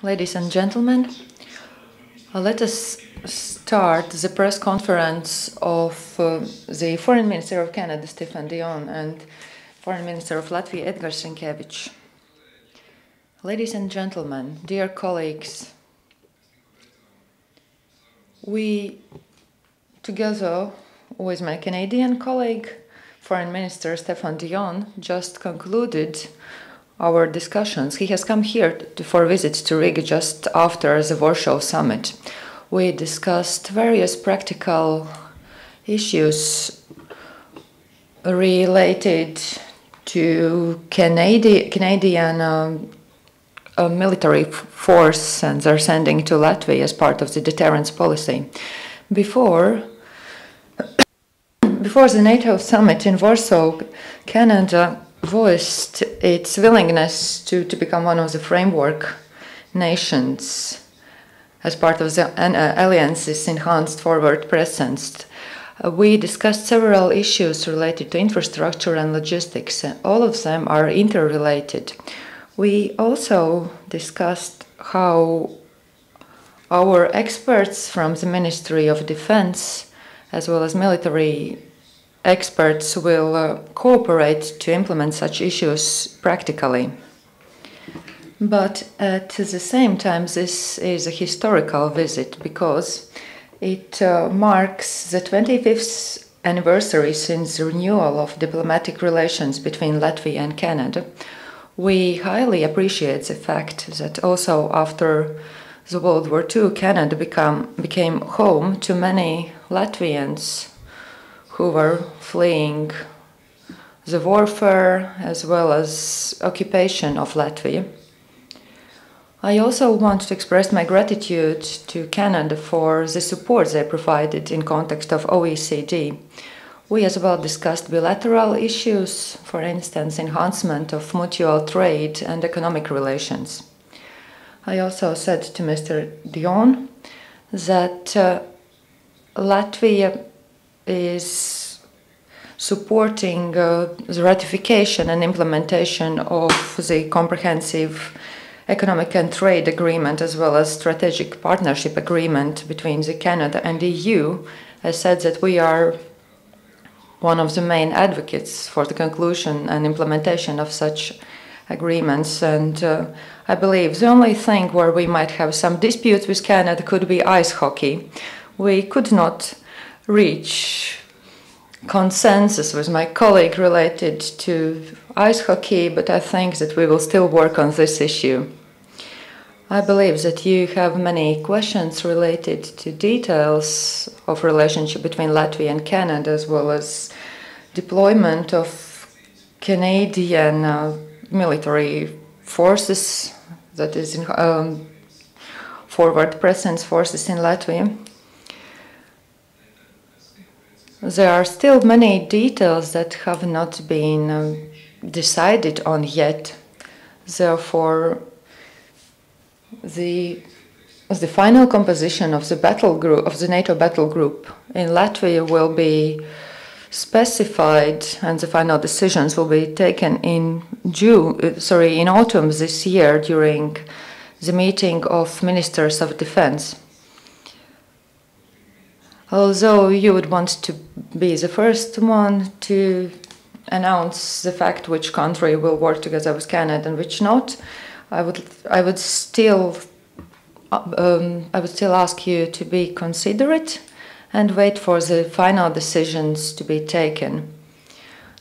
Ladies and gentlemen, let us start the press conference of the Foreign Minister of Canada, Stéphane Dion, and Foreign Minister of Latvia, Edgara Rinkēviča. Ladies and gentlemen, dear colleagues, we, together with my Canadian colleague, Foreign Minister Stéphane Dion, just concluded our discussions. He has come here for a visit to Riga just after the Warsaw summit. We discussed various practical issues related to Canadian military force and their sending to Latvia as part of the deterrence policy. Before the NATO summit in Warsaw, Canada voiced its willingness to become one of the framework nations as part of the alliance's enhanced forward presence. We discussed several issues related to infrastructure and logistics. All of them are interrelated. We also discussed how our experts from the Ministry of Defense, as well as military experts, will cooperate to implement such issues practically. But at the same time, this is a historical visit because it marks the 25th anniversary since the renewal of diplomatic relations between Latvia and Canada. We highly appreciate the fact that also after the World War II, Canada became home to many Latvians who were fleeing the warfare as well as occupation of Latvia. I also want to express my gratitude to Canada for the support they provided in context of OECD. We as well discussed bilateral issues, for instance, enhancement of mutual trade and economic relations. I also said to Mr. Dion that Latvia is supporting the ratification and implementation of the comprehensive economic and trade agreement as well as strategic partnership agreement between the Canada and the EU. I said that we are one of the main advocates for the conclusion and implementation of such agreements, and I believe the only thing where we might have some disputes with Canada could be ice hockey. We could not reach consensus with my colleague related to ice hockey, but I think that we will still work on this issue. I believe that you have many questions related to details of relationship between Latvia and Canada, as well as deployment of Canadian military forces, that is forward presence forces in Latvia. There are still many details that have not been decided on yet. Therefore, the final composition of the battle group, of the NATO battle group in Latvia, will be specified, and the final decisions will be taken in autumn this year during the meeting of ministers of defense. Although you would want to be the first one to announce the fact which country will work together with Canada and which not, I would still ask you to be considerate and wait for the final decisions to be taken.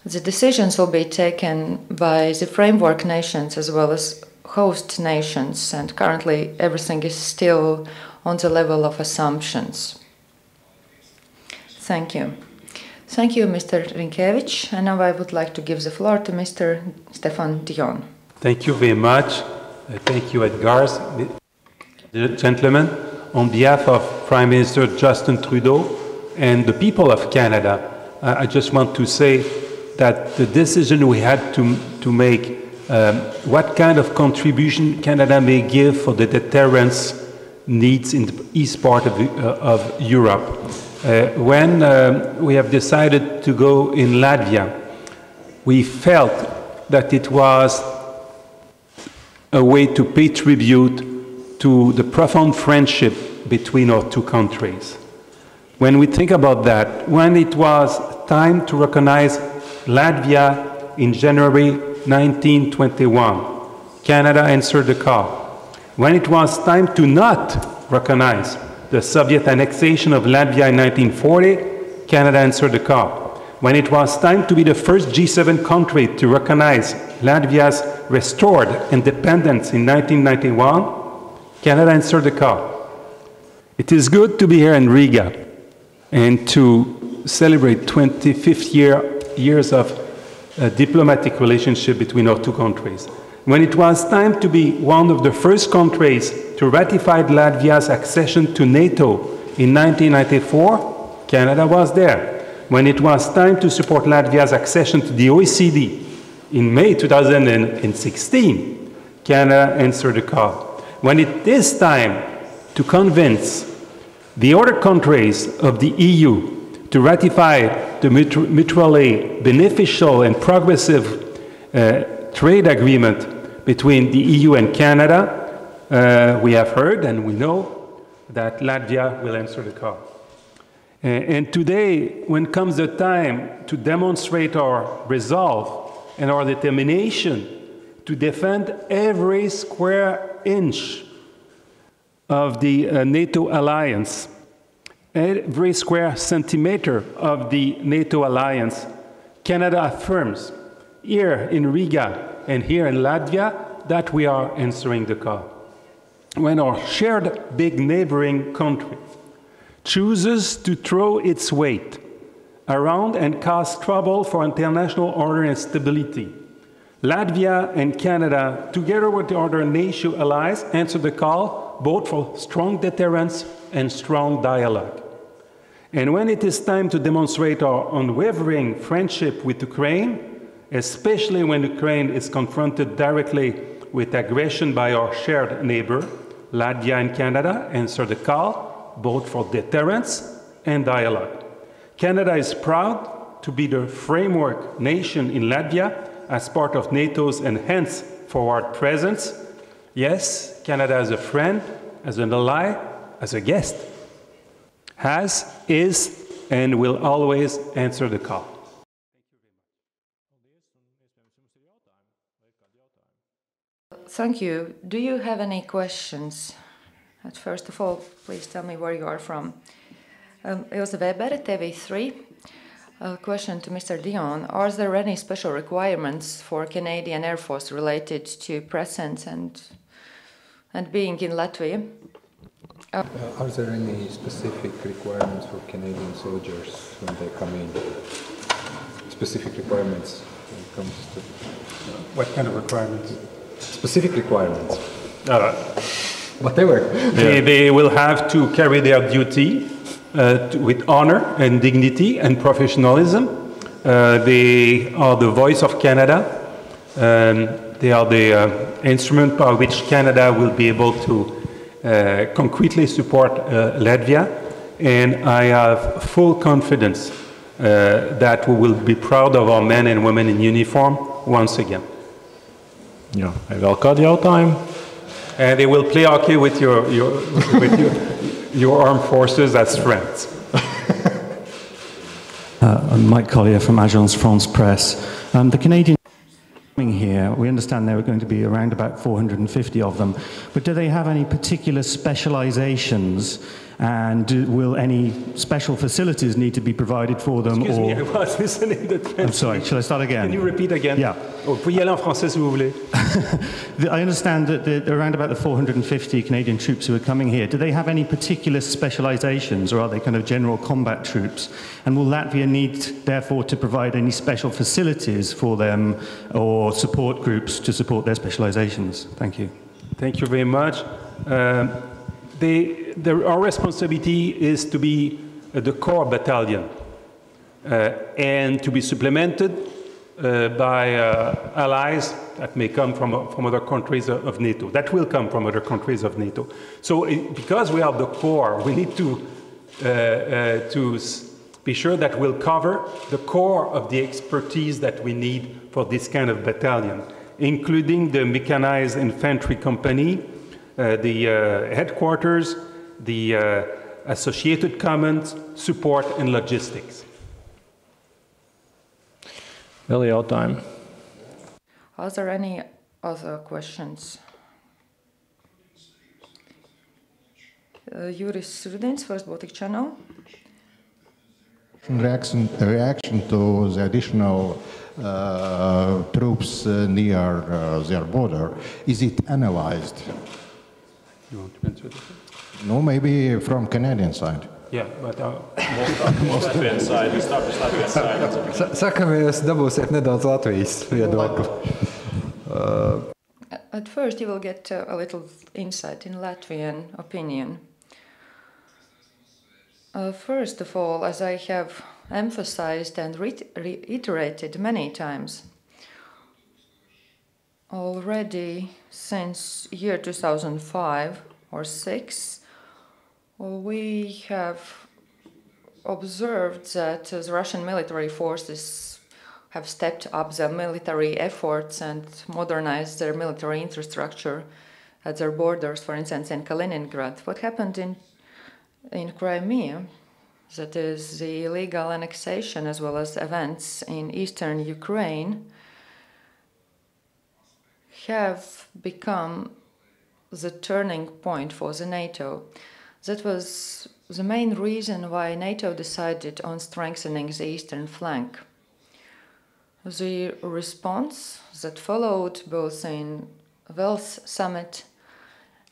The decisions will be taken by the framework nations as well as host nations, and currently everything is still on the level of assumptions. Thank you. Thank you, Mr. Rinkēviča. And now I would like to give the floor to Mr. Stéphane Dion. Thank you very much. Thank you, Edgar. Gentlemen, on behalf of Prime Minister Justin Trudeau and the people of Canada, I just want to say that the decision we had to make, what kind of contribution Canada may give for the deterrence needs in the east part of Europe. When we have decided to go in Latvia, we felt that it was a way to pay tribute to the profound friendship between our two countries. When we think about that, when it was time to recognize Latvia in January 1921, Canada answered the call. When it was time to not recognize the Soviet annexation of Latvia in 1940, Canada answered the call. When it was time to be the first G7 country to recognize Latvia's restored independence in 1991, Canada answered the call. It is good to be here in Riga and to celebrate 25th years of diplomatic relationship between our two countries. When it was time to be one of the first countries to ratify Latvia's accession to NATO in 1994, Canada was there. When it was time to support Latvia's accession to the OECD in May 2016, Canada answered the call. When it is time to convince the other countries of the EU to ratify the mutually beneficial and progressive trade agreement between the EU and Canada, we have heard and we know that Latvia will answer the call. And today, when comes the time to demonstrate our resolve and our determination to defend every square inch of the NATO alliance, every square centimeter of the NATO alliance, Canada affirms here in Riga and here in Latvia that we are answering the call. When our shared big neighboring country chooses to throw its weight around and cause trouble for international order and stability, Latvia and Canada, together with the other NATO allies, answer the call both for strong deterrence and strong dialogue. And when it is time to demonstrate our unwavering friendship with Ukraine, especially when Ukraine is confronted directly with aggression by our shared neighbor, Latvia and Canada answer the call both for deterrence and dialogue. Canada is proud to be the framework nation in Latvia as part of NATO's enhanced forward presence. Yes, Canada as a friend, as an ally, as a guest, has, is, and will always answer the call. Thank you. Do you have any questions? First of all, please tell me where you are from. Ilse Weber, TV3. A question to Mr. Dion. Are there any special requirements for Canadian Air Force related to presence and being in Latvia? Are there any specific requirements for Canadian soldiers when they come in? Specific requirements when it comes to... What kind of requirements? Specific requirements. Whatever. They will have to carry their duty with honor and dignity and professionalism. They are the voice of Canada. They are the instrument by which Canada will be able to concretely support Latvia. And I have full confidence that we will be proud of our men and women in uniform once again. Ja, vēl kādu jautājumu? And they will play hockey with your armed forces as friends. I'm Mike Collier from Agence France Presse. The Canadian coming here, we understand there are going to be around about 450 of them, but do they have any particular specializations, and will any special facilities need to be provided for them? Excuse me, I was listening to the I'm sorry, shall I start again? Can you repeat again? Yeah. Vous pouvez y aller en français si vous voulez. I understand that around about the 450 Canadian troops who are coming here, do they have any particular specializations, or are they kind of general combat troops? And will Latvia need, therefore, to provide any special facilities for them or support groups to support their specializations? Thank you. Thank you very much. Our responsibility is to be the core battalion and to be supplemented by allies that may come from other countries of NATO, that will come from other countries of NATO. So because we are the core, we need to be sure that we'll cover the core of the expertise that we need for this kind of battalion, including the mechanized infantry company, the headquarters, the associated commons, support, and logistics. Vēl jautājumi? Are there any other questions? Juris Rudins, First Baltic Channel. Reaction to the additional troops near their border, is it analyzed? You want to answer this? No, maybe from Canadian side. Yeah, but Most Latvian side, we start with Latvian side. Sakamies, dabūsiet nedaudz Latvijas viedokli. At first you will get a little insight in Latvian opinion. First of all, as I have emphasized and reiterated many times, already since year 2005 or 6, we have observed that the Russian military forces have stepped up their military efforts and modernized their military infrastructure at their borders, for instance, in Kaliningrad. What happened in Crimea, that is the illegal annexation as well as events in eastern Ukraine, have become the turning point for the NATO. That was the main reason why NATO decided on strengthening the eastern flank. The response that followed both in Wales summit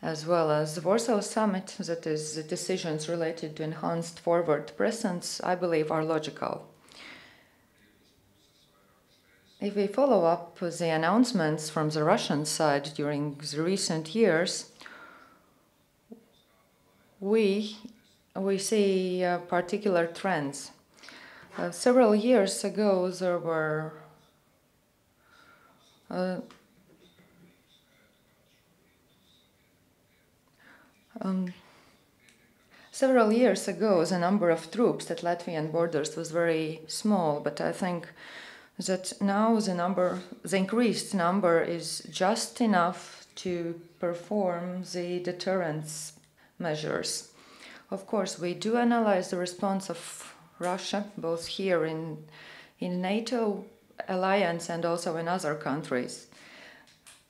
as well as the Warsaw summit, that is the decisions related to enhanced forward presence, I believe are logical. If we follow up the announcements from the Russian side during the recent years, we see particular trends. Several years ago, there were the number of troops at Latvian borders was very small, but I think that now the increased number is just enough to perform the deterrence measures. Of course, we do analyze the response of Russia, both here in NATO alliance and also in other countries.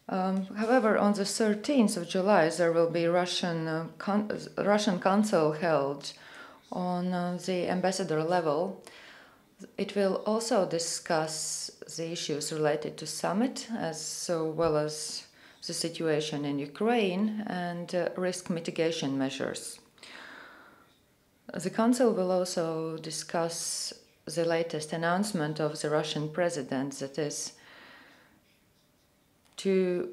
However, on the 13th of July, there will be Russian Council held on the ambassador level. It will also discuss the issues related to summit, as well as the situation in Ukraine and risk mitigation measures. The Council will also discuss the latest announcement of the Russian president, that is to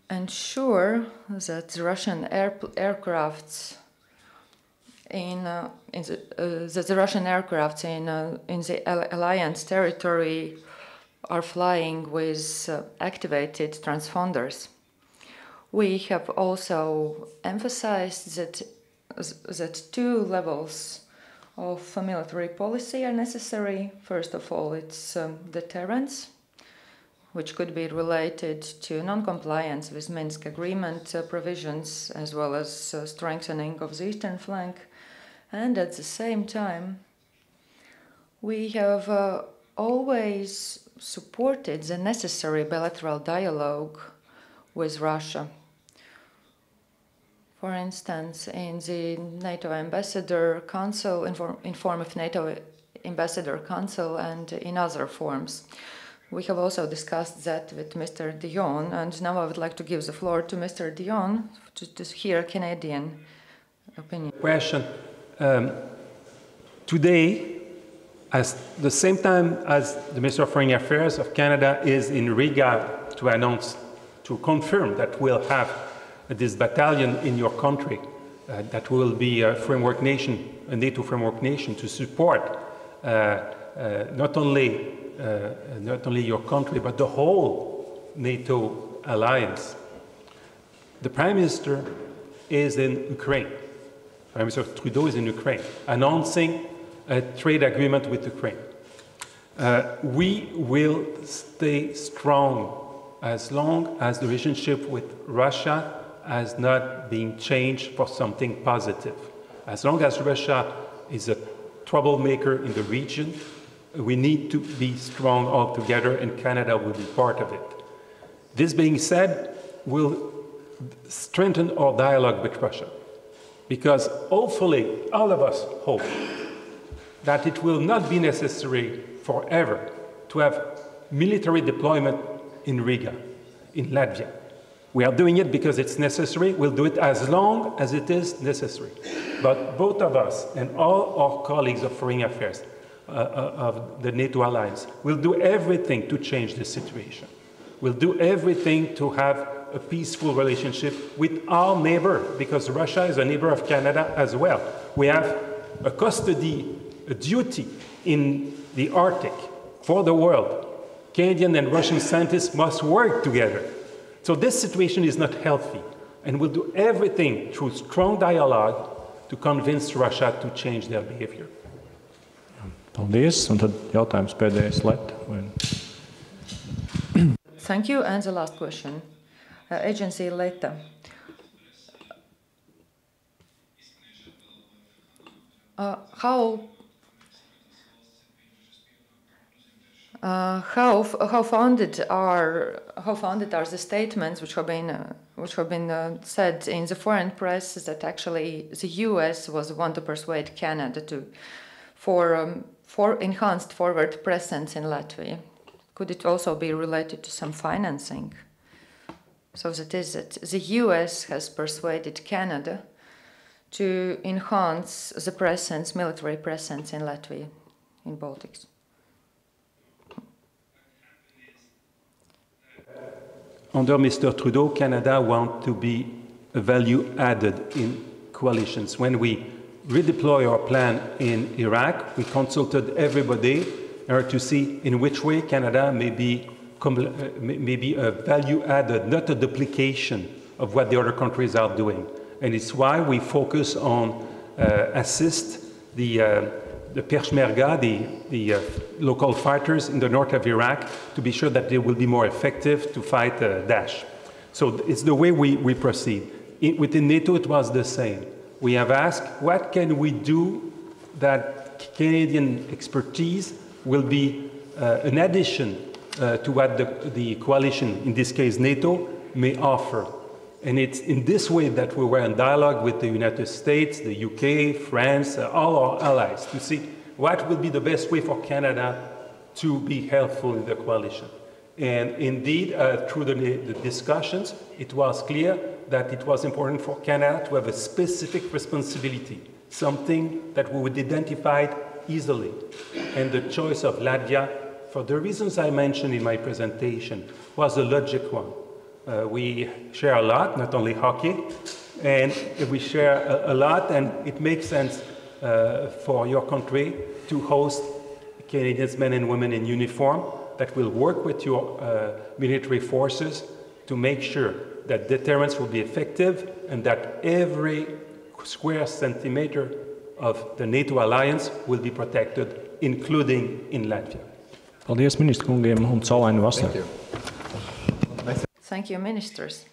ensure that the Russian aircrafts in the alliance territory are flying with activated transponders. We have also emphasized that two levels of military policy are necessary. First of all, it's deterrence, which could be related to non-compliance with Minsk agreement provisions, as well as strengthening of the eastern flank. And at the same time, we have always supported the necessary bilateral dialogue with Russia. For instance, in the NATO Ambassador Council, in form of NATO Ambassador Council, and in other forms. We have also discussed that with Mr. Dion, and now I would like to give the floor to Mr. Dion to hear Canadian opinion. Question. Today, at the same time as the Minister of Foreign Affairs of Canada is in Riga to confirm that we'll have this battalion in your country, that will be a framework nation, a NATO framework nation, to support not only your country, but the whole NATO alliance. The Prime Minister is in Ukraine. Prime Minister Trudeau is in Ukraine, announcing a trade agreement with Ukraine. We will stay strong as long as the relationship with Russia as not being changed for something positive. As long as Russia is a troublemaker in the region, we need to be strong all together, and Canada will be part of it. This being said, we'll strengthen our dialogue with Russia, because hopefully all of us hope that it will not be necessary forever to have military deployment in Riga, in Latvia. We are doing it because it's necessary. We'll do it as long as it is necessary. But both of us and all our colleagues of foreign affairs of the NATO alliance will do everything to change the situation. We'll do everything to have a peaceful relationship with our neighbor, because Russia is a neighbor of Canada as well. We have a custody, a duty in the Arctic for the world. Canadian and Russian scientists must work together. So this situation is not healthy, and we'll do everything through strong dialogue to convince Russia to change their behavior. Paldies, un tad jautājums pēdējais Leta. Thank you, and the last question. Agency Leta. How founded are the statements which have been said in the foreign press that actually the U.S. was the one to persuade Canada for enhanced forward presence in Latvia? Could it also be related to some financing? So that is that the U.S. has persuaded Canada to enhance the presence, military presence in Latvia, in Baltics. Under Mr. Trudeau, Canada wants to be a value added in coalitions. When we redeploy our plan in Iraq, we consulted everybody to see in which way Canada may be a value added, not a duplication of what the other countries are doing. And it's why we focus on assist the Peshmerga, the local fighters in the north of Iraq, to be sure that they will be more effective to fight Daesh. So it's the way we proceed. Within NATO, it was the same. We have asked, what can we do that Canadian expertise will be an addition to what the coalition, in this case NATO, may offer. And it's in this way that we were in dialogue with the United States, the UK, France, all our allies, to see what will be the best way for Canada to be helpful in the coalition. And indeed, through the discussions, it was clear that it was important for Canada to have a specific responsibility, something that we would identify easily. And the choice of Latvia, for the reasons I mentioned in my presentation, was a logic one. We share a lot, not only hockey, and we share a lot, and it makes sense for your country to host Canadians, men and women in uniform, that will work with your military forces to make sure that deterrence will be effective and that every square centimeter of the NATO alliance will be protected, including in Latvia. Paldies ministru kungiem un saulainu vasaru. Thank you, ministers.